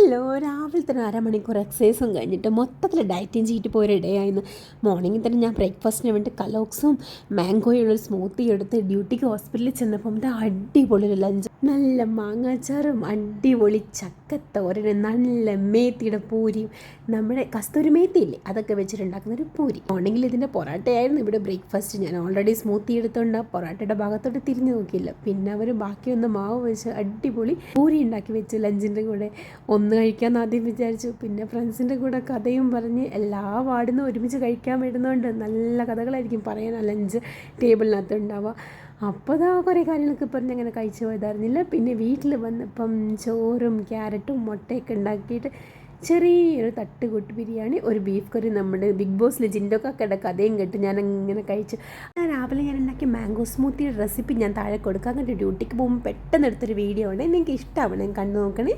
Hello, രാവിലെ തന്നെ അരമണിക്കൂർ എക്സസൈസും കഴിഞ്ഞിട്ട് മൊത്തത്തിൽ ഡയറ്റിങ് ചെയ്തിട്ട് പോയൊരു ഡേ ആയിരുന്നു. മോർണിംഗിൽ തന്നെ ഞാൻ ബ്രേക്ക്ഫാസ്റ്റിന് വേണ്ടി കലോക്സും മാംഗോയുള്ള സ്മൂത്തി എടുത്ത് ഡ്യൂട്ടിക്ക് ഹോസ്പിറ്റലിൽ ചെന്നപ്പം അടിപൊളി ഒരു ലഞ്ച്. നല്ല മാങ്ങാച്ചാറും അടിപൊളി ചക്കത്തോരനും നല്ല മേത്തിയുടെ പൂരിയും നമ്മുടെ കസ്തൂരി മേത്തിയില്ലേ അതൊക്കെ വെച്ചിട്ടുണ്ടാക്കുന്നൊരു പൂരി. മോർണിംഗിൽ ഇതിൻ്റെ പൊറാട്ടയായിരുന്നു ഇവിടെ ബ്രേക്ക്ഫാസ്റ്റ്. ഞാൻ ഓൾറെഡി സ്മൂത്തി എടുത്തുകൊണ്ട് പൊറാട്ടയുടെ ഭാഗത്തോട്ട് തിരിഞ്ഞു നോക്കിയില്ല. പിന്നെ അവർ ബാക്കിയൊന്ന് മാവ് വെച്ച് അടിപൊളി പൂരി ഉണ്ടാക്കി വെച്ച് ലഞ്ചിൻ്റെ കൂടെ. ഒന്ന് കഴിക്കാമെന്ന് ആദ്യം വിചാരിച്ചു, പിന്നെ ഫ്രണ്ട്സിൻ്റെ കൂടെ കഥയും പറഞ്ഞ് എല്ലാ വാർഡിൽ ഒരുമിച്ച് കഴിക്കാൻ വരുന്നതുകൊണ്ട് നല്ല കഥകളായിരിക്കും പറയാൻ ആ ലഞ്ച് ടേബിളിനകത്ത് ഉണ്ടാവുക. അപ്പോൾ കുറേ കാര്യങ്ങളൊക്കെ പറഞ്ഞ് അങ്ങനെ കഴിച്ചു പോയതായിരുന്നില്ല. പിന്നെ വീട്ടിൽ വന്നപ്പം ചോറും ക്യാരറ്റും മുട്ടയൊക്കെ ഉണ്ടാക്കിയിട്ട് ചെറിയൊരു തട്ടുകൂട്ട് ബിരിയാണി, ഒരു ബീഫ് കറി, നമ്മുടെ ബിഗ് ബോസിൽ ജിൻഡോ കാക്കയുടെ കഥയും കേട്ട് ഞാൻ അങ്ങനെ കഴിച്ചു. രാവിലെ ഞാൻ ഉണ്ടാക്കിയ മാംഗോ സ്മൂത്തിയുടെ റെസിപ്പി ഞാൻ താഴെ കൊടുക്കാൻ കണ്ട് ഡ്യൂട്ടിക്ക് പോകുമ്പോൾ പെട്ടെന്ന് എടുത്തൊരു വീഡിയോ ആണ്. നിങ്ങൾക്ക് ഇഷ്ടമാവണേ, കണ്ടു നോക്കണേ.